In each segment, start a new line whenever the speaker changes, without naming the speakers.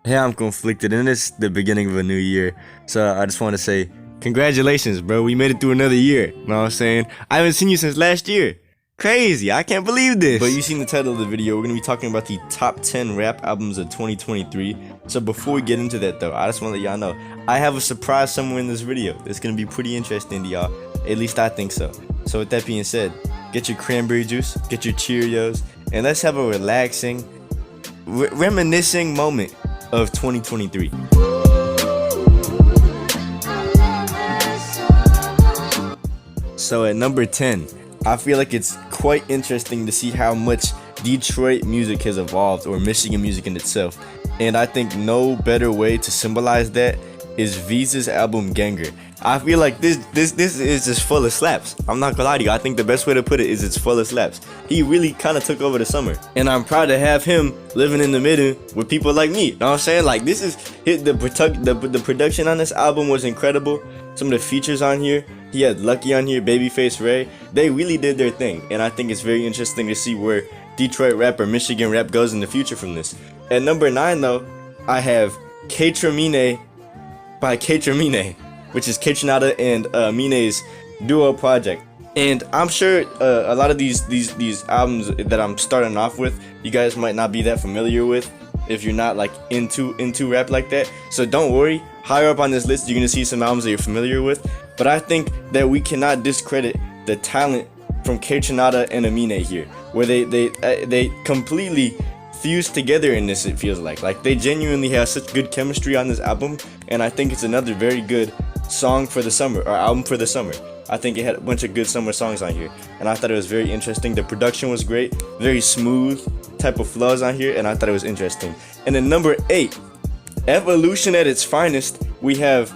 Yeah, I'm conflicted, and it's the beginning of a new year. So I just want to say, congratulations, bro. We made it through another year. You know what I'm saying? I haven't seen you since last year. Crazy. I can't believe this. But you seen the title of the video. We're going to be talking about the top 10 rap albums of 2023. So before we get into that, though, I just want to let y'all know, I have a surprise somewhere in this video. It's going to be pretty interesting to y'all. At least I think so. So with that being said, get your cranberry juice, get your Cheerios, and let's have a relaxing, reminiscing moment of 2023. So at number 10, I feel like it's quite interesting to see how much Detroit music has evolved, or Michigan music in itself. And I think no better way to symbolize that is Visa's album Ganger. I feel like this is just full of slaps. I'm not gonna lie to you. I think the best way to put it is it's full of slaps. He really kind of took over the summer, and I'm proud to have him living in the middle with people like me. You know what I'm saying? Like, this is the production on this album was incredible. Some of the features on here, he had Lucki on here, Babyface Ray. They really did their thing, and I think it's very interesting to see where Detroit rap or Michigan rap goes in the future from this. At number 9, though, I have K-Tramine by K-Tramine, which is Kitchenada and Mine's duo project. And I'm sure a lot of these albums that I'm starting off with, you guys might not be that familiar with if you're not like into rap like that. So don't worry, higher up on this list you're gonna see some albums that you're familiar with. But I think that we cannot discredit the talent from Kitchenada and Amine here, where they completely fused together in this. It feels like they genuinely have such good chemistry on this album, and I think it's another very good song for the summer, or album for the summer. I think it had a bunch of good summer songs on here, and I thought it was very interesting. The production was great, very smooth type of flows on here, and I thought it was interesting. And then number 8, Evolution at its finest, we have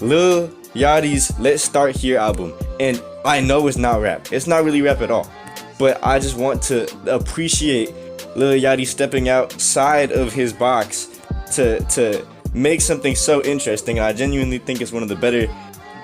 Lil Yachty's Let's Start Here album. And I know it's not rap, it's not really rap at all, but I just want to appreciate Lil Yachty stepping outside of his box to make something so interesting. And I genuinely think it's one of the better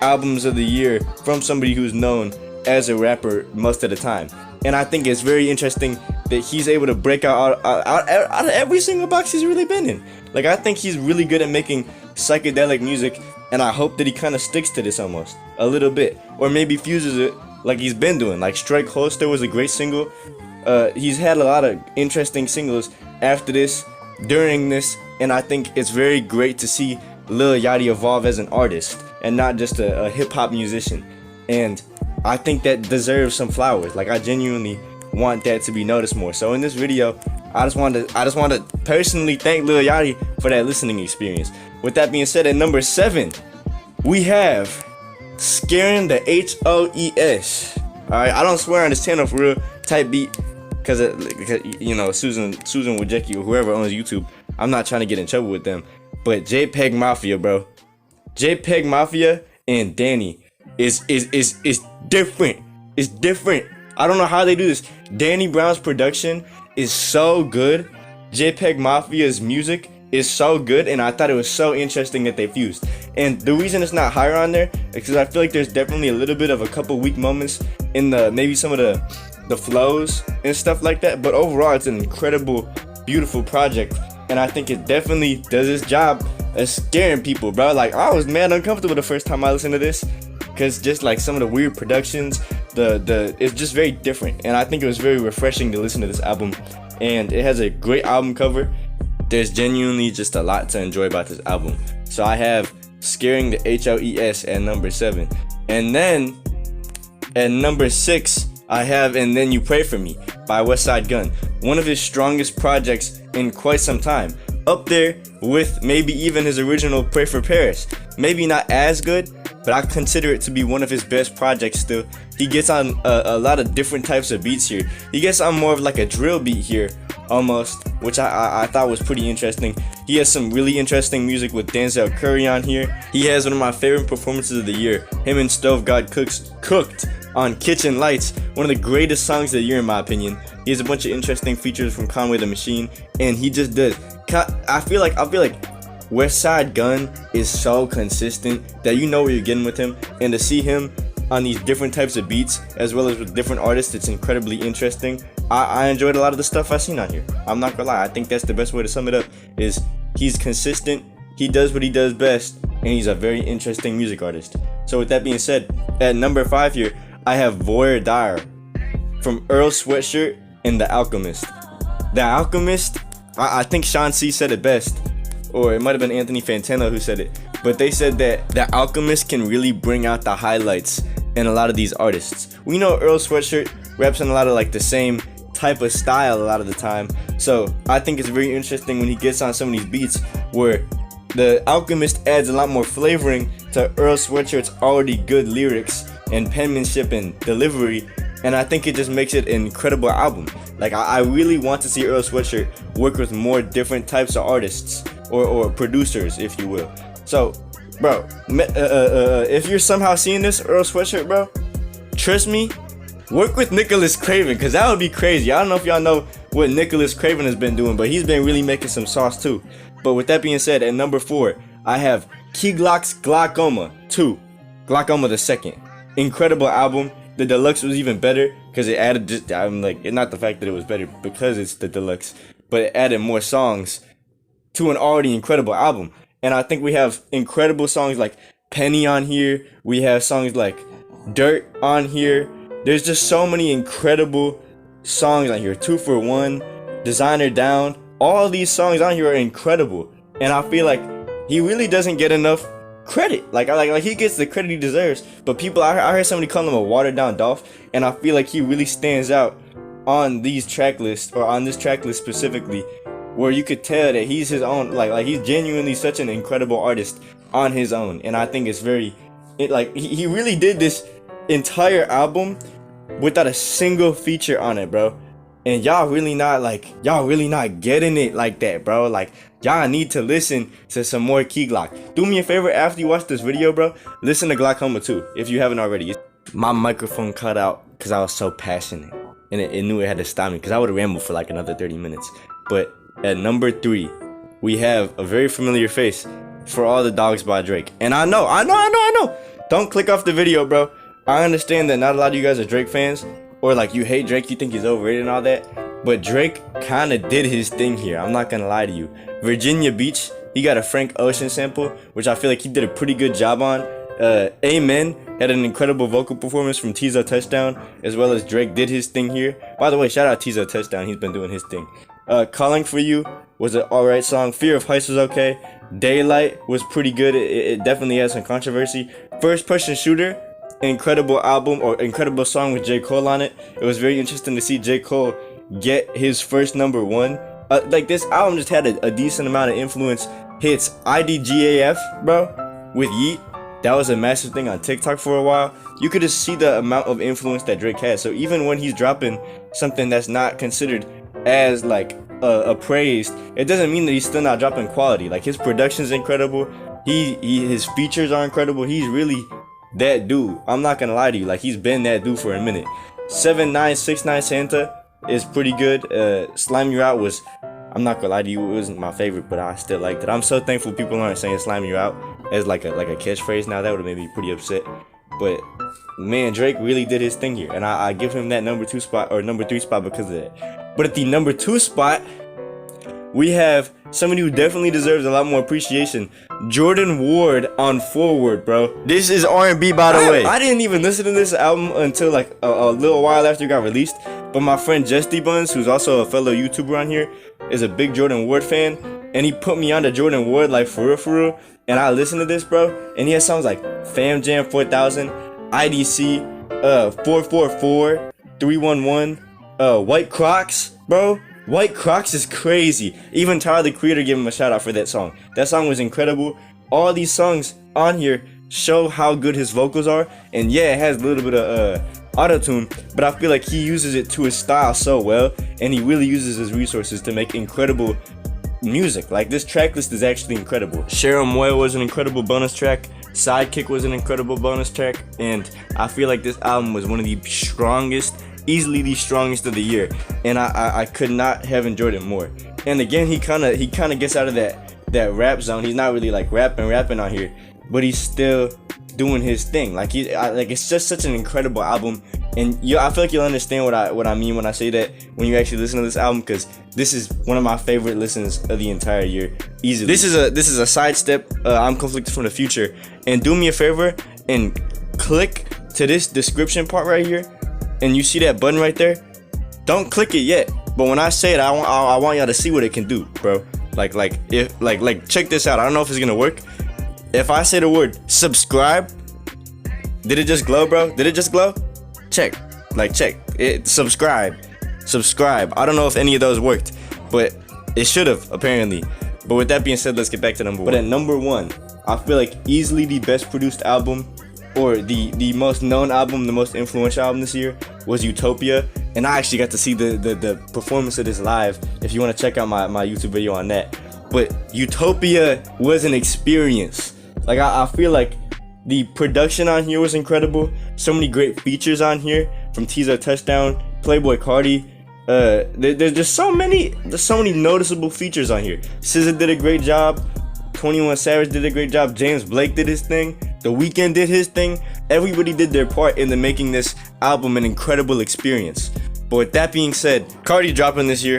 albums of the year from somebody who's known as a rapper most of the time. And I think it's very interesting that he's able to break out of every single box he's really been in. Like, I think he's really good at making psychedelic music, and I hope that he kind of sticks to this almost a little bit, or maybe fuses it like he's been doing. Like, Strike Holster was a great single. He's had a lot of interesting singles after this, during this, and I think it's very great to see Lil Yachty evolve as an artist and not just a hip-hop musician. And I think that deserves some flowers. Like, I genuinely want that to be noticed more. So in this video, I just want to personally thank Lil Yachty for that listening experience. With that being said, at number 7, we have Scaring the HOES. Alright, I don't swear on this channel for real, type beat, because you know, Susan Wojcicki or whoever owns YouTube, I'm not trying to get in trouble with them. But JPeg Mafia, bro. JPeg Mafia and Danny is different. It's different. I don't know how they do this. Danny Brown's production is so good. JPeg Mafia's music is so good, and I thought it was so interesting that they fused. And the reason it's not higher on there is because I feel like there's definitely a little bit of a couple weak moments in maybe some of the flows and stuff like that. But overall, it's an incredible, beautiful project, and I think it definitely does its job of scaring people, bro. Like, I was mad uncomfortable the first time I listened to this, because just like some of the weird productions, it's just very different, and I think it was very refreshing to listen to this album. And it has a great album cover. There's genuinely just a lot to enjoy about this album. So I have Scaring the HOES at number 7, and then at number 6 I have And Then You Pray For Me by Westside Gunn, one of his strongest projects in quite some time, up there with maybe even his original Pray for Paris. Maybe not as good, but I consider it to be one of his best projects still. He gets on a lot of different types of beats here. He gets on more of like a drill beat here, almost, which I thought was pretty interesting. He has some really interesting music with Denzel Curry on here. He has one of my favorite performances of the year. Him and Stove God cooked on Kitchen Lights, one of the greatest songs of the year in my opinion. He has a bunch of interesting features from Conway the Machine, and he just does. I feel like Westside Gunn is so consistent that you know where you're getting with him, and to see him on these different types of beats as well as with different artists, it's incredibly interesting. I enjoyed a lot of the stuff I've seen on here. I'm not gonna lie, I think that's the best way to sum it up, is He's consistent, he does what he does best, and he's a very interesting music artist. So with that being said, at number 5 here, I have Voyeur Dire from Earl, Sweatshirt, and The Alchemist. The Alchemist, I think Sean C said it best, or it might have been Anthony Fantano who said it, but they said that The Alchemist can really bring out the highlights in a lot of these artists. We know Earl Sweatshirt raps in a lot of like the same type of style a lot of the time, so I think it's very interesting when he gets on some of these beats where The Alchemist adds a lot more flavoring to Earl Sweatshirt's already good lyrics and penmanship and delivery, and I think it just makes it an incredible album. Like I really want to see Earl Sweatshirt work with more different types of artists or producers, if you will. So, bro, if you're somehow seeing this, Earl Sweatshirt, bro, trust me, work with Nicholas Craven, because that would be crazy. I don't know if y'all know what Nicholas Craven has been doing, but he's been really making some sauce too. But with that being said, at number 4, I have Key Glock's Glockoma 2, Glockoma the second. Incredible album. The deluxe was even better because it added just, I'm like, not the fact that it was better because it's the deluxe, but it added more songs to an already incredible album. And I think we have incredible songs like Penny on here. We have songs like Dirt on here. There's just so many incredible songs on here. 2 for 1, Designer Down. All these songs on here are incredible. And I feel like he really doesn't get enough credit. Like he gets the credit he deserves. But people, I heard somebody call him a watered down Dolph. And I feel like he really stands out on these track lists, or on this track list specifically, where you could tell that he's his own, like he's genuinely such an incredible artist on his own. And I think it's very, he really did this entire album without a single feature on it, bro. And y'all really not getting it like that, bro. Like, y'all need to listen to some more Key Glock. Do me a favor, after you watch this video, bro, listen to Glockoma 2 if you haven't already. My microphone cut out because I was so passionate, and it knew it had to stop me because I would have rambled for like another 30 minutes. But at number 3, we have a very familiar face, For All the Dogs by Drake. And I know. Don't click off the video, bro. I understand that not a lot of you guys are Drake fans, or like you hate Drake, you think he's overrated and all that. But Drake kind of did his thing here. I'm not gonna lie to you. Virginia Beach, he got a Frank Ocean sample, which I feel like he did a pretty good job on. Amen had an incredible vocal performance from Tizo Touchdown, as well as Drake did his thing here. By the way, shout out Tizo Touchdown, he's been doing his thing. Calling For You was an alright song. Fear of Heights was okay. Daylight was pretty good. It definitely had some controversy. First Person Shooter, incredible album, or incredible song with J. Cole on it. It was very interesting to see J. Cole get his first number 1. Like, this album just had a decent amount of influence hits. IDGAF, bro, with Yeet. That was a massive thing on TikTok for a while. You could just see the amount of influence that Drake has. So even when he's dropping something that's not considered as like appraised, it doesn't mean that he's still not dropping quality. Like, his production's incredible. His features are incredible. He's really that dude. I'm not gonna lie to you. Like, he's been that dude for a minute. 7969 Santa is pretty good. Slime You Out was, I'm not gonna lie to you, it wasn't my favorite, but I still liked it. I'm so thankful people aren't saying Slime You Out as like a catchphrase now. That would have made me pretty upset. But man, Drake really did his thing here, and I give him that number 2 spot, or number 3 spot, because of that. But at the number 2 spot, we have somebody who definitely deserves a lot more appreciation. Jordan Ward on Forward, bro. This is R&B, by the way. I didn't even listen to this album until like a little while after it got released. But my friend Justy Buns, who's also a fellow YouTuber on here, is a big Jordan Ward fan. And he put me on to Jordan Ward, like, for real. And I listened to this, bro. And he has songs like Fam Jam 4000, IDC, 444, 311, White Crocs, bro. White Crocs is crazy. Even Tyler the Creator gave him a shout out for that song. That song was incredible. All these songs on here show how good his vocals are. And yeah, it has a little bit of auto-tune, but I feel like he uses it to his style so well, and he really uses his resources to make incredible music. Like, this track list is actually incredible. Cheryl Moyle was an incredible bonus track. Sidekick was an incredible bonus track. And I feel like this album was one of the strongest, easily the strongest of the year. And I could not have enjoyed it more. And again, he kind of gets out of that rap zone. He's not really like rapping on here, but he's still doing his thing. Like, it's just such an incredible album. And I feel like you'll understand what I mean when I say that when you actually listen to this album, because this is one of my favorite listens of the entire year, easily. This is a sidestep. I'm conflicted from the future, and do me a favor and click to this description part right here, and you see that button right there. Don't click it yet, but when I say it, I want y'all to see what it can do, bro. Like check this out. I don't know if it's gonna work. If I say the word subscribe, did it just glow, bro? Did it just glow? Check it. Subscribe. I don't know if any of those worked, but it should have, apparently. But with that being said, let's get back to number one. But at number one, I feel like easily the best produced album, or the most known album, the most influential album this year, was Utopia. And I actually got to see the performance of this live, if you want to check out my YouTube video on that. But Utopia was an experience. Like, I feel like the production on here was incredible. So many great features on here, from Teaser Touchdown, Playboy Cardi. There's just so many noticeable features on here. SZA did a great job. 21 Savage did a great job. James Blake did his thing. The Weeknd did his thing. Everybody did their part into making this album an incredible experience. But with that being said, Cardi dropping this year,